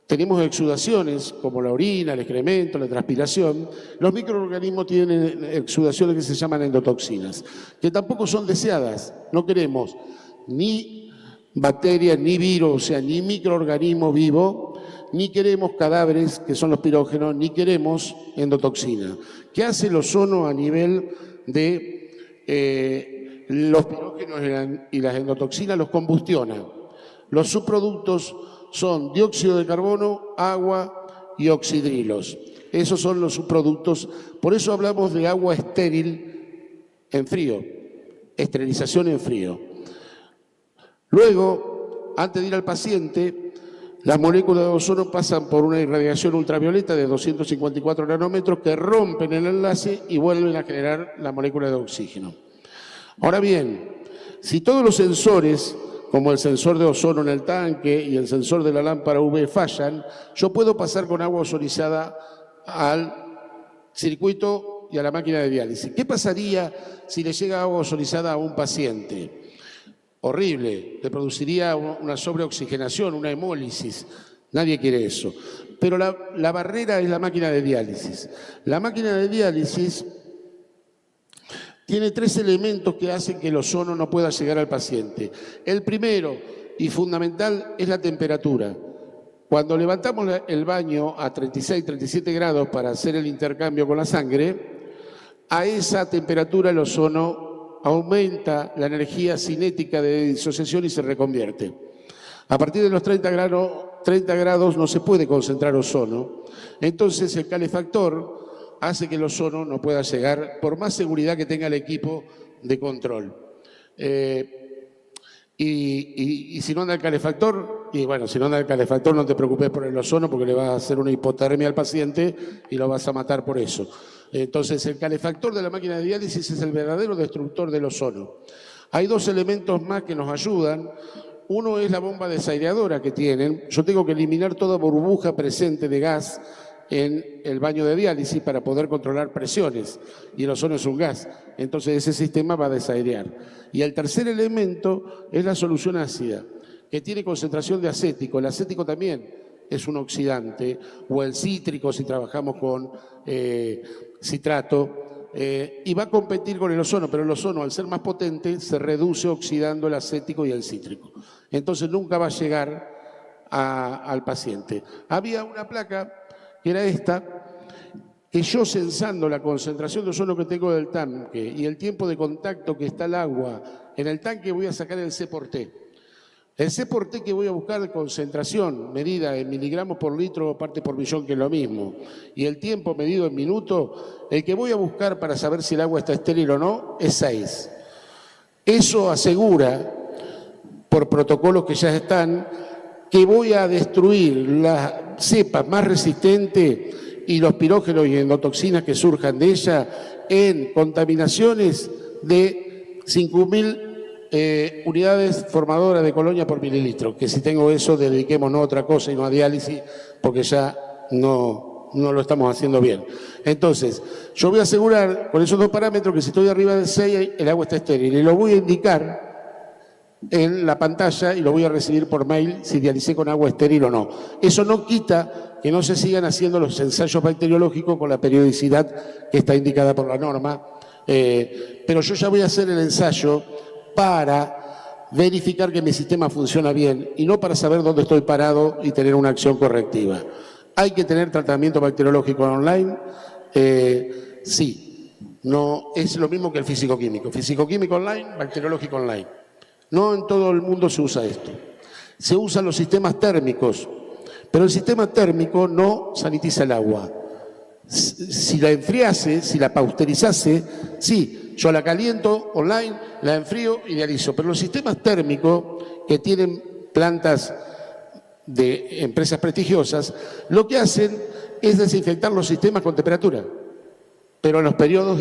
tenemos exudaciones, como la orina, el excremento, la transpiración, los microorganismos tienen exudaciones que se llaman endotoxinas, que tampoco son deseadas. No queremos ni bacterias, ni virus, o sea, ni microorganismo vivo, ni queremos cadáveres, que son los pirógenos, ni queremos endotoxina. ¿Qué hace el ozono a nivel de los pirógenos y las endotoxinas? Los combustiona. Los subproductos son dióxido de carbono, agua y oxidrilos. Esos son los subproductos. Por eso hablamos de agua estéril en frío, esterilización en frío. Luego, antes de ir al paciente, las moléculas de ozono pasan por una irradiación ultravioleta de 254 nanómetros que rompen el enlace y vuelven a generar la molécula de oxígeno. Ahora bien, si todos los sensores, como el sensor de ozono en el tanque y el sensor de la lámpara UV fallan, yo puedo pasar con agua ozonizada al circuito y a la máquina de diálisis. ¿Qué pasaría si le llega agua ozonizada a un paciente? Horrible, le produciría una sobreoxigenación, una hemólisis. Nadie quiere eso. Pero la barrera es la máquina de diálisis. La máquina de diálisis tiene tres elementos que hacen que el ozono no pueda llegar al paciente. El primero y fundamental es la temperatura. Cuando levantamos el baño a 36, 37 grados para hacer el intercambio con la sangre, a esa temperatura el ozono aumenta la energía cinética de disociación y se reconvierte. A partir de los 30 grados no se puede concentrar ozono, entonces el calefactor hace que el ozono no pueda llegar, por más seguridad que tenga el equipo de control. Y si no anda el calefactor, y bueno, si no anda el calefactor no te preocupes por el ozono porque le vas a hacer una hipotermia al paciente y lo vas a matar por eso. Entonces, el calefactor de la máquina de diálisis es el verdadero destructor del ozono. Hay dos elementos más que nos ayudan. Uno es la bomba desaireadora que tienen. Yo tengo que eliminar toda burbuja presente de gas en el baño de diálisis para poder controlar presiones. Y el ozono es un gas. Entonces, ese sistema va a desairear. Y el tercer elemento es la solución ácida, que tiene concentración de acético. El acético también es un oxidante, o el cítrico si trabajamos con citrato, y va a competir con el ozono, pero el ozono, al ser más potente, se reduce oxidando el acético y el cítrico. Entonces nunca va a llegar al paciente. Había una placa, que era esta, que yo censando la concentración de ozono que tengo del tanque y el tiempo de contacto que está el agua en el tanque, voy a sacar el C por T. El C por T que voy a buscar de concentración medida en miligramos por litro o parte por millón, que es lo mismo, y el tiempo medido en minutos, el que voy a buscar para saber si el agua está estéril o no es 6. Eso asegura, por protocolos que ya están, que voy a destruir la cepa más resistente y los pirógenos y endotoxinas que surjan de ella en contaminaciones de 5.000 unidades formadoras de colonia por mililitro, que si tengo eso dediquémonos a otra cosa y no a diálisis, porque ya no lo estamos haciendo bien. Entonces, yo voy a asegurar con esos dos parámetros que si estoy arriba del 6, el agua está estéril, y lo voy a indicar en la pantalla y lo voy a recibir por mail si dialicé con agua estéril o no. Eso no quita que no se sigan haciendo los ensayos bacteriológicos con la periodicidad que está indicada por la norma, pero yo ya voy a hacer el ensayo para verificar que mi sistema funciona bien y no para saber dónde estoy parado y tener una acción correctiva. ¿Hay que tener tratamiento bacteriológico online? Sí, no es lo mismo que el físico-químico. Físico-químico online, bacteriológico online. No en todo el mundo se usa esto. Se usan los sistemas térmicos, pero el sistema térmico no sanitiza el agua. Si la enfriase, si la pasteurizase, sí, yo la caliento online, la enfrío y dializo. Pero los sistemas térmicos que tienen plantas de empresas prestigiosas, lo que hacen es desinfectar los sistemas con temperatura, pero en los periodos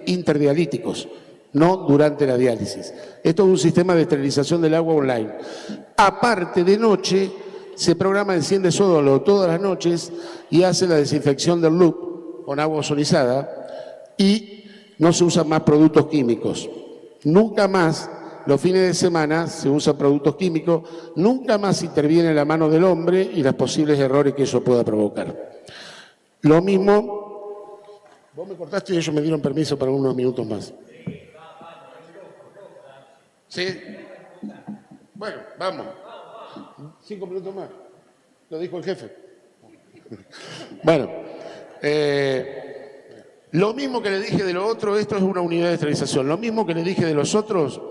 interdialíticos, no durante la diálisis. Esto es un sistema de esterilización del agua online. Aparte, de noche se programa enciende sódolo todas las noches y hace la desinfección del loop con agua ozonizada y no se usan más productos químicos. Nunca más, los fines de semana, se usan productos químicos, nunca más interviene la mano del hombre y los posibles errores que eso pueda provocar. Lo mismo, vos me cortaste y ellos me dieron permiso para unos minutos más. ¿Sí? Bueno, vamos. 5 minutos más. Lo dijo el jefe. Bueno, lo mismo que le dije de lo otro, esto es una unidad de esterilización. Lo mismo que le dije de los otros,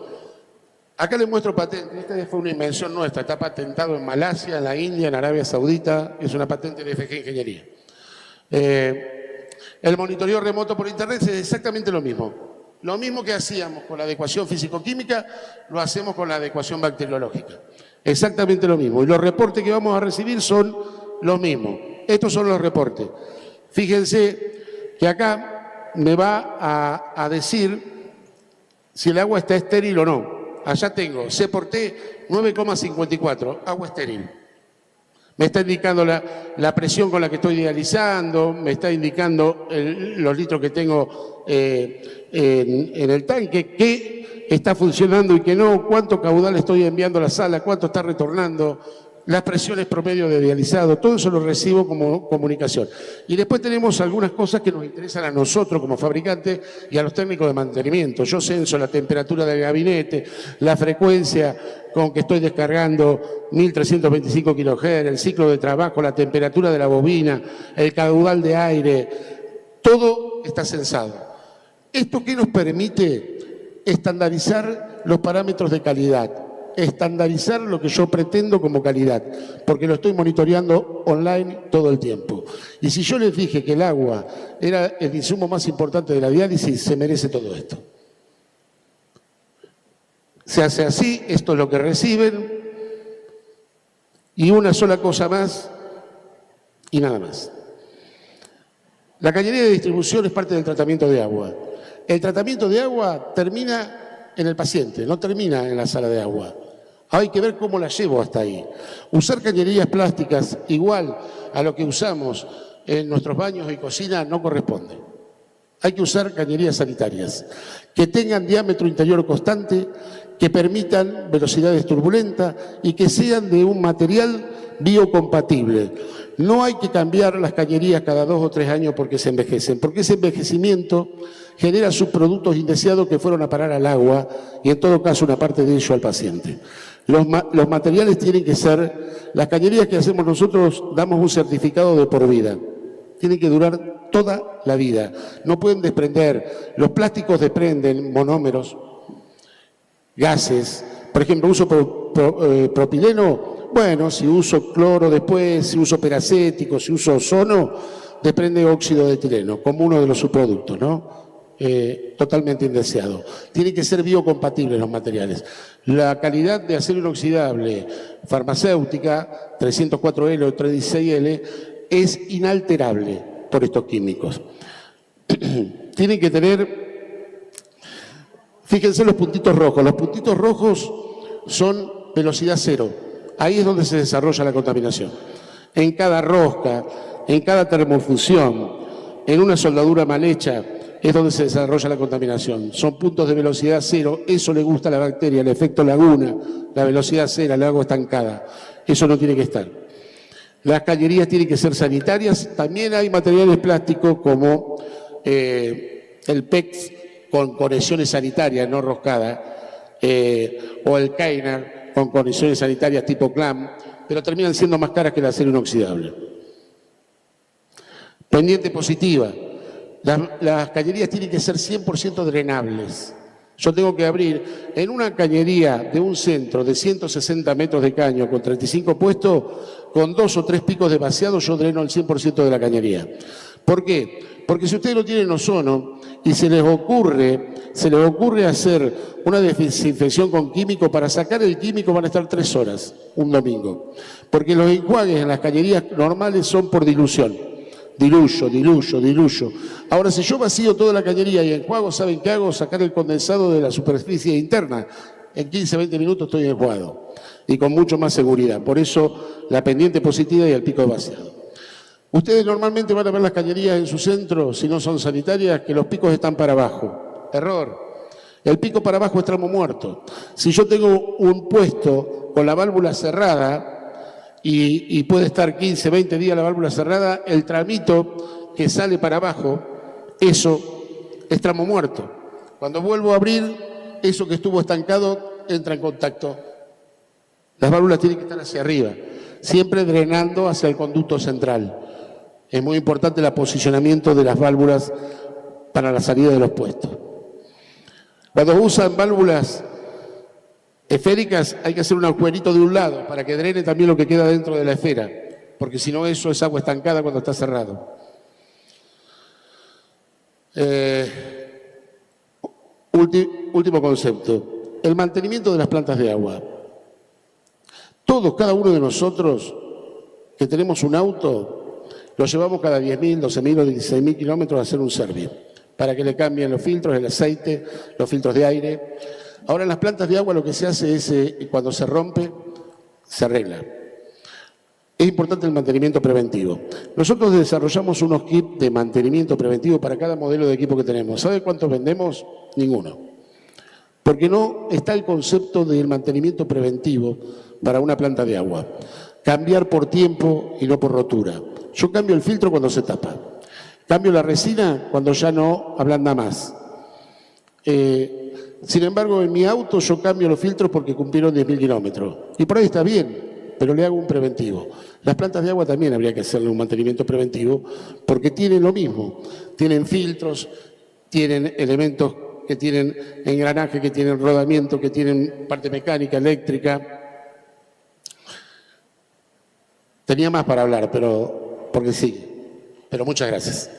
acá les muestro patente. Esta fue una invención nuestra, está patentado en Malasia, en la India, en Arabia Saudita, es una patente de FG Ingeniería. El monitoreo remoto por internet es exactamente lo mismo. Lo mismo que hacíamos con la adecuación físico-química, lo hacemos con la adecuación bacteriológica. Exactamente lo mismo. Y los reportes que vamos a recibir son los mismos. Estos son los reportes. Fíjense que acá me va a decir si el agua está estéril o no. Allá tengo C por T 9,54, agua estéril. Me está indicando la presión con la que estoy dializando, me está indicando los litros que tengo en el tanque, qué está funcionando y qué no, cuánto caudal estoy enviando a la sala, cuánto está retornando, las presiones promedio de dializado, todo eso lo recibo como comunicación. Y después tenemos algunas cosas que nos interesan a nosotros como fabricantes y a los técnicos de mantenimiento. Yo censo la temperatura del gabinete, la frecuencia con que estoy descargando 1325 kHz, el ciclo de trabajo, la temperatura de la bobina, el caudal de aire, todo está censado. ¿Esto qué nos permite? Estandarizar los parámetros de calidad. Estandarizar lo que yo pretendo como calidad, porque lo estoy monitoreando online todo el tiempo. Y si yo les dije que el agua era el insumo más importante de la diálisis, se merece todo esto. Se hace así, esto es lo que reciben, y una sola cosa más, y nada más. La cañería de distribución es parte del tratamiento de agua. El tratamiento de agua termina en el paciente, no termina en la sala de agua. Hay que ver cómo la llevo hasta ahí. Usar cañerías plásticas igual a lo que usamos en nuestros baños y cocina no corresponde. Hay que usar cañerías sanitarias que tengan diámetro interior constante, que permitan velocidades turbulentas y que sean de un material biocompatible. No hay que cambiar las cañerías cada 2 o 3 años porque se envejecen, porque ese envejecimiento genera subproductos indeseados que fueron a parar al agua y en todo caso una parte de ello al paciente. Los materiales tienen que ser, las cañerías que hacemos nosotros damos un certificado de por vida. Tienen que durar toda la vida. No pueden desprender. Los plásticos desprenden monómeros, gases. Por ejemplo, uso propileno. Bueno, si uso cloro después, si uso peracético, si uso ozono, desprende óxido de etileno, como uno de los subproductos, ¿no? Totalmente indeseado. Tienen que ser biocompatibles los materiales. La calidad de acero inoxidable farmacéutica, 304L o 316L, es inalterable por estos químicos. Tienen que tener, fíjense los puntitos rojos. Los puntitos rojos son velocidad cero. Ahí es donde se desarrolla la contaminación. En cada rosca, en cada termofusión, en una soldadura mal hecha, es donde se desarrolla la contaminación. Son puntos de velocidad cero. Eso le gusta a la bacteria, el efecto laguna, la velocidad cero, el agua estancada. Eso no tiene que estar. Las cañerías tienen que ser sanitarias. También hay materiales plásticos como el PEX con conexiones sanitarias, no roscadas, o el Keiner con conexiones sanitarias tipo CLAM, pero terminan siendo más caras que el acero inoxidable. Pendiente positiva. Las cañerías tienen que ser 100% drenables. Yo tengo que abrir en una cañería de un centro de 160 metros de caño con 35 puestos, con 2 o 3 picos de vaciado, yo dreno el 100% de la cañería. ¿Por qué? Porque si ustedes no tienen ozono y se les ocurre hacer una desinfección con químico, para sacar el químico van a estar 3 horas un domingo. Porque los enjuagues en las cañerías normales son por dilución. Diluyo. Ahora, si yo vacío toda la cañería y enjuago, ¿saben qué hago? Sacar el condensado de la superficie interna. En 15, 20 minutos estoy enjuagado. Y con mucho más seguridad. Por eso, la pendiente positiva y el pico de vaciado. Ustedes normalmente van a ver las cañerías en su centro, si no son sanitarias, que los picos están para abajo. Error. El pico para abajo es tramo muerto. Si yo tengo un puesto con la válvula cerrada, y puede estar 15, 20 días la válvula cerrada, el tramito que sale para abajo, eso es tramo muerto. Cuando vuelvo a abrir, eso que estuvo estancado entra en contacto. Las válvulas tienen que estar hacia arriba, siempre drenando hacia el conducto central. Es muy importante el posicionamiento de las válvulas para la salida de los puestos. Cuando usan válvulas esféricas, hay que hacer un agujerito de un lado para que drene también lo que queda dentro de la esfera, porque si no, eso es agua estancada cuando está cerrado. Último concepto, el mantenimiento de las plantas de agua. Todos, cada uno de nosotros que tenemos un auto, lo llevamos cada 10.000, 12.000 o 16.000 kilómetros a hacer un servicio, para que le cambien los filtros, el aceite, los filtros de aire. Ahora en las plantas de agua lo que se hace es, cuando se rompe, se arregla. Es importante el mantenimiento preventivo. Nosotros desarrollamos unos kits de mantenimiento preventivo para cada modelo de equipo que tenemos. ¿Sabe cuántos vendemos? Ninguno. Porque no está el concepto del mantenimiento preventivo para una planta de agua. Cambiar por tiempo y no por rotura. Yo cambio el filtro cuando se tapa. Cambio la resina cuando ya no ablanda más. Sin embargo, en mi auto yo cambio los filtros porque cumplieron 10.000 kilómetros. Y por ahí está bien, pero le hago un preventivo. Las plantas de agua también habría que hacerle un mantenimiento preventivo porque tienen lo mismo. Tienen filtros, tienen elementos que tienen engranaje, que tienen rodamiento, que tienen parte mecánica, eléctrica. Tenía más para hablar, pero porque sí. Pero muchas gracias.